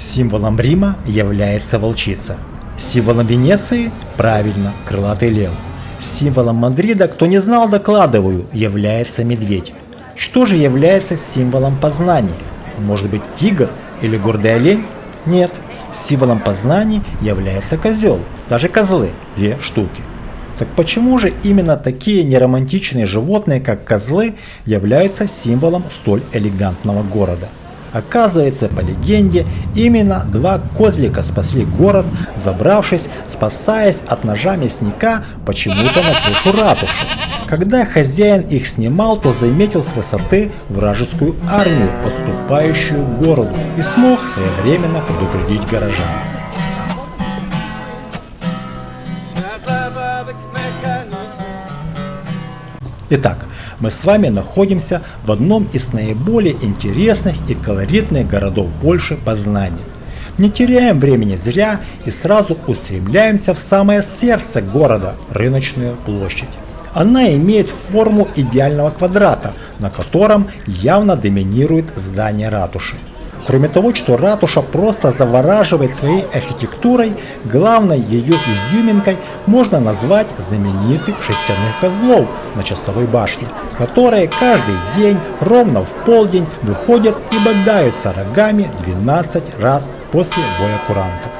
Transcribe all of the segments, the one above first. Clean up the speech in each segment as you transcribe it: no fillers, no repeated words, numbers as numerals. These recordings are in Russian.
Символом Рима является волчица. Символом Венеции – правильно, крылатый лев. Символом Мадрида, кто не знал, докладываю, является медведь. Что же является символом Познаний? Может быть, тигр или гордый олень? Нет. Символом Познаний является козел, даже козлы, 2 штуки. Так почему же именно такие неромантичные животные, как козлы, являются символом столь элегантного города? Оказывается, по легенде, именно 2 козлика спасли город, забравшись, спасаясь от ножа мясника почему-то на крышу ратуши. Когда хозяин их снимал, то заметил с высоты вражескую армию, подступающую к городу, и смог своевременно предупредить горожан. Итак, мы с вами находимся в одном из наиболее интересных и колоритных городов Польши – Познане. Не теряем времени зря и сразу устремляемся в самое сердце города – Рыночную площадь. Она имеет форму идеального квадрата, на котором явно доминирует здание ратуши. Кроме того, что ратуша просто завораживает своей архитектурой, главной ее изюминкой можно назвать знаменитых шестерных козлов на часовой башне, которые каждый день ровно в полдень выходят и бодаются рогами 12 раз после боя курантов.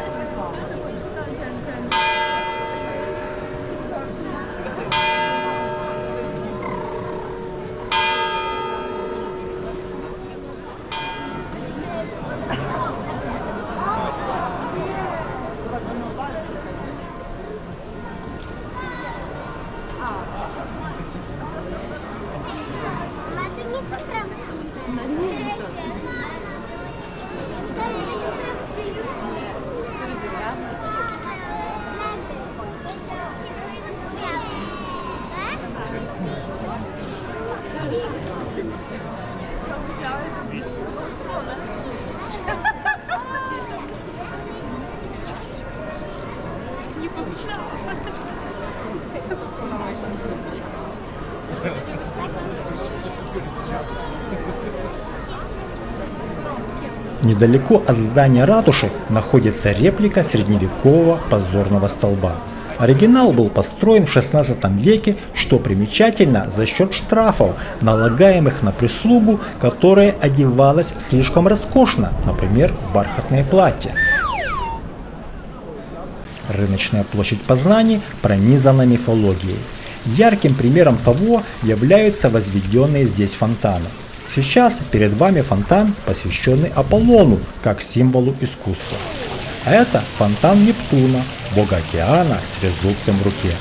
Недалеко от здания ратуши находится реплика средневекового позорного столба. Оригинал был построен в 16 веке, что примечательно, за счет штрафов, налагаемых на прислугу, которая одевалась слишком роскошно, например, бархатное платье. Рыночная площадь Познани пронизана мифологией. Ярким примером того являются возведенные здесь фонтаны. Сейчас перед вами фонтан, посвященный Аполлону, как символу искусства. А это фонтан Нептуна, бога океана с трезубцем в руке.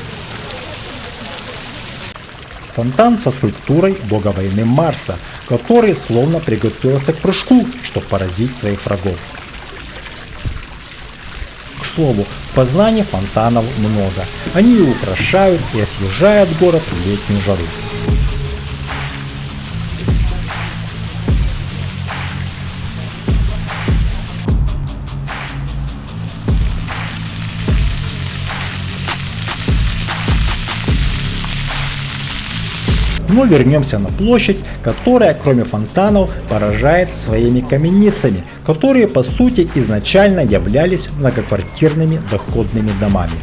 Фонтан со скульптурой бога войны Марса, который словно приготовился к прыжку, чтобы поразить своих врагов. К слову, в Познани фонтанов много. Они украшают и освежают город в летнюю жару. Но вернемся на площадь, которая, кроме фонтанов, поражает своими каменницами, которые по сути изначально являлись многоквартирными доходными домами.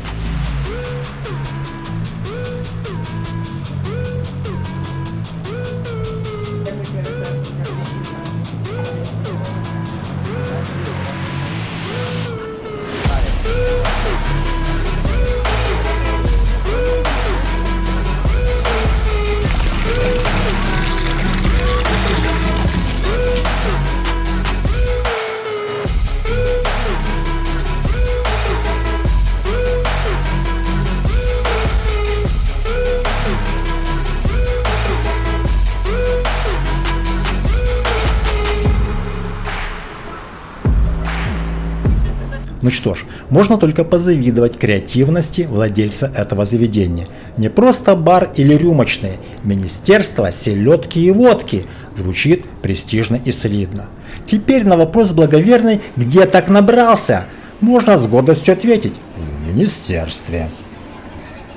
Ну что ж, можно только позавидовать креативности владельца этого заведения. Не просто бар или рюмочные, министерство селедки и водки. Звучит престижно и солидно. Теперь на вопрос благоверный, где так набрался, можно с гордостью ответить: в министерстве.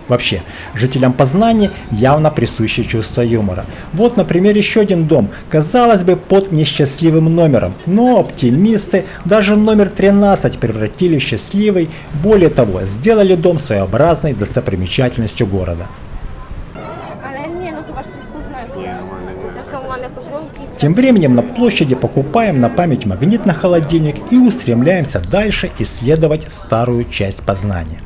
Вообще, жителям Познани явно присуще чувство юмора. Вот, например, еще один дом, казалось бы, под несчастливым номером, но оптимисты даже номер 13 превратили в счастливый, более того, сделали дом своеобразной достопримечательностью города. Тем временем на площади покупаем на память магнит на холодильник и устремляемся дальше исследовать старую часть Познани.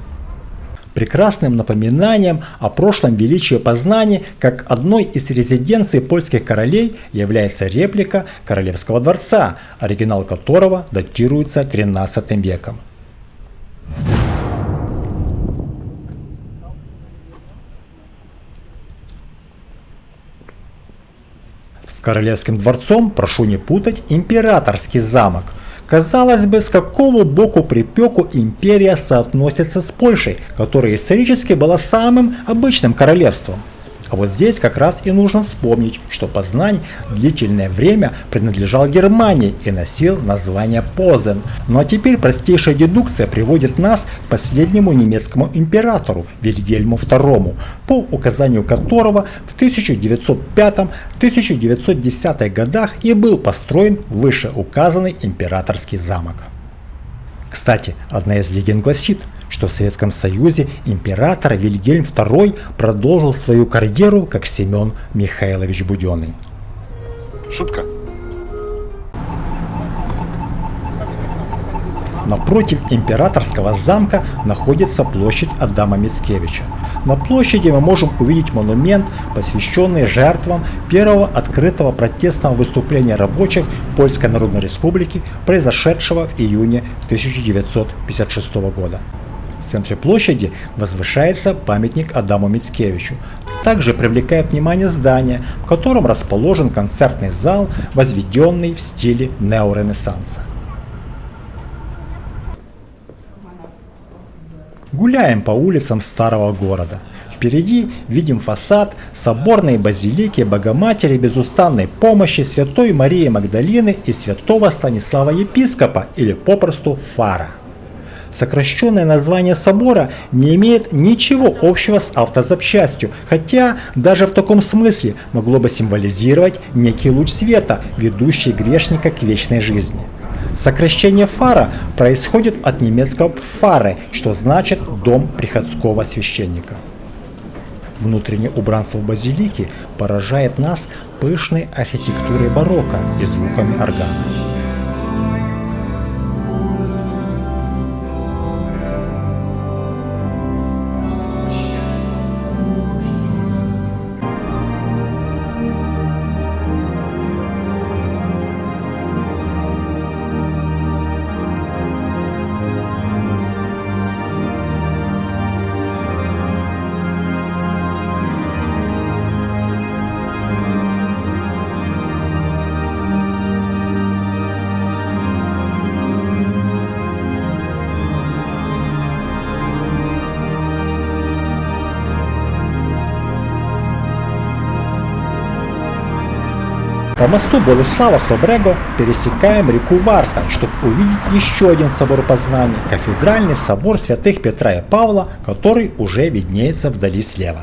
Прекрасным напоминанием о прошлом величии Познани, как одной из резиденций польских королей, является реплика Королевского дворца, оригинал которого датируется XIII веком. С Королевским дворцом прошу не путать Императорский замок. Казалось бы, с какого боку припеку империя соотносится с Польшей, которая исторически была самым обычным королевством. А вот здесь как раз и нужно вспомнить, что Познань длительное время принадлежал Германии и носил название Позен. Ну а теперь простейшая дедукция приводит нас к последнему немецкому императору Вильгельму II, по указанию которого в 1905-1910 годах и был построен вышеуказанный императорский замок. Кстати, одна из легенд гласит, что в Советском Союзе император Вильгельм II продолжил свою карьеру как Семен Михайлович Буденный. Шутка. Напротив императорского замка находится площадь Адама Мицкевича. На площади мы можем увидеть монумент, посвященный жертвам первого открытого протестного выступления рабочих Польской Народной Республики, произошедшего в июне 1956 года. В центре площади возвышается памятник Адаму Мицкевичу. Также привлекает внимание здание, в котором расположен концертный зал, возведенный в стиле неоренессанса. Гуляем по улицам старого города. Впереди видим фасад соборной базилики Богоматери Безустанной Помощи Святой Марии Магдалины и Святого Станислава Епископа, или попросту Фара. Сокращенное название собора не имеет ничего общего с автозапчастью, хотя даже в таком смысле могло бы символизировать некий луч света, ведущий грешника к вечной жизни. Сокращение Фара происходит от немецкого «пфаре», что значит «дом приходского священника». Внутреннее убранство базилики поражает нас пышной архитектурой барокко и звуками органа. По мосту Болеслава-Хробрего пересекаем реку Варта, чтобы увидеть еще один собор Познани – кафедральный собор святых Петра и Павла, который уже виднеется вдали слева.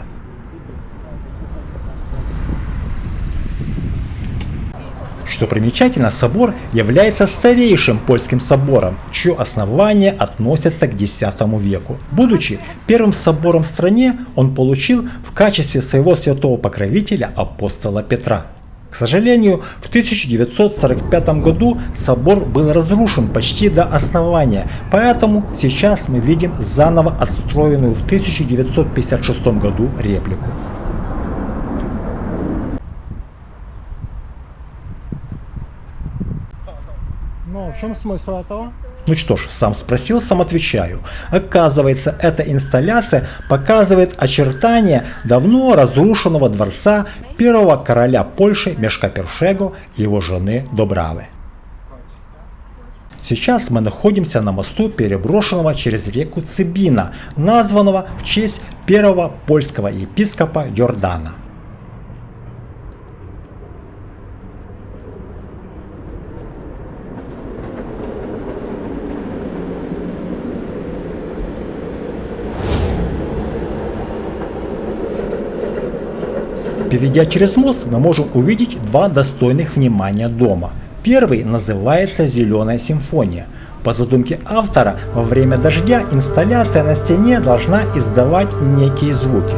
Что примечательно, собор является старейшим польским собором, чье основание относится к X веку. Будучи первым собором в стране, он получил в качестве своего святого покровителя апостола Петра. К сожалению, в 1945 году собор был разрушен почти до основания, поэтому сейчас мы видим заново отстроенную в 1956 году реплику. Ну, в чем смысл этого? Ну что ж, сам спросил, сам отвечаю. Оказывается, эта инсталляция показывает очертания давно разрушенного дворца первого короля Польши Мешка I и его жены Добравы. Сейчас мы находимся на мосту, переброшенного через реку Цыбина, названного в честь первого польского епископа Йордана. Перейдя через мост, мы можем увидеть два достойных внимания дома. Первый называется «Зеленая симфония». По задумке автора, во время дождя инсталляция на стене должна издавать некие звуки.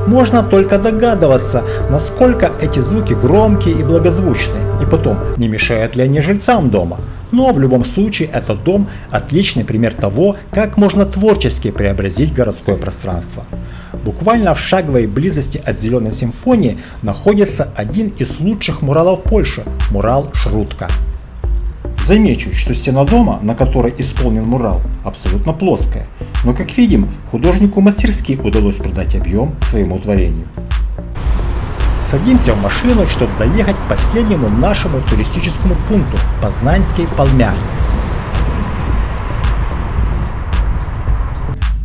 Можно только догадываться, насколько эти звуки громкие и благозвучные, и потом, не мешают ли они жильцам дома. Но в любом случае этот дом – отличный пример того, как можно творчески преобразить городское пространство. Буквально в шаговой близости от Зеленой симфонии находится один из лучших муралов Польши – мурал Шрутка. Замечу, что стена дома, на которой исполнен мурал, абсолютно плоская, но, как видим, художнику мастерски удалось придать объем своему творению. Садимся в машину, чтобы доехать к последнему нашему туристическому пункту – Познанской пальмярне.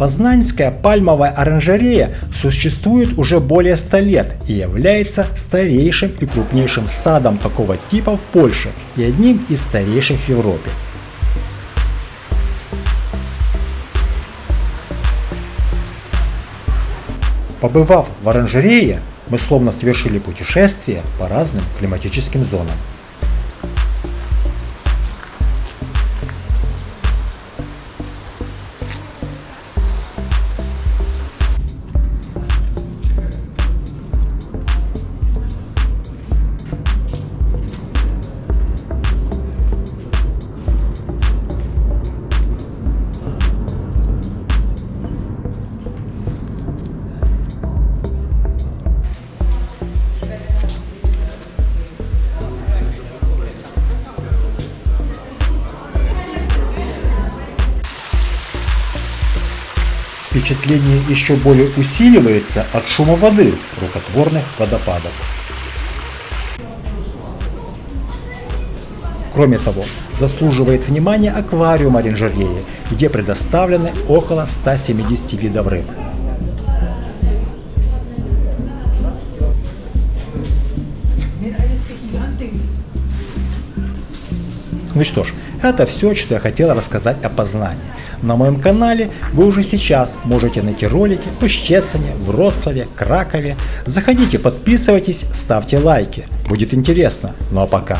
Познанская пальмовая оранжерея существует уже более 100 лет и является старейшим и крупнейшим садом такого типа в Польше и одним из старейших в Европе. Побывав в оранжерее, мы словно совершили путешествие по разным климатическим зонам. Впечатление еще более усиливается от шума воды рукотворных водопадов. Кроме того, заслуживает внимания аквариум оранжереи, где предоставлены около 170 видов рыб. Ну что ж, это все, что я хотел рассказать о Познании. На моем канале вы уже сейчас можете найти ролики о Щецине, Вроцлаве, Кракове. Заходите, подписывайтесь, ставьте лайки. Будет интересно. Ну а пока.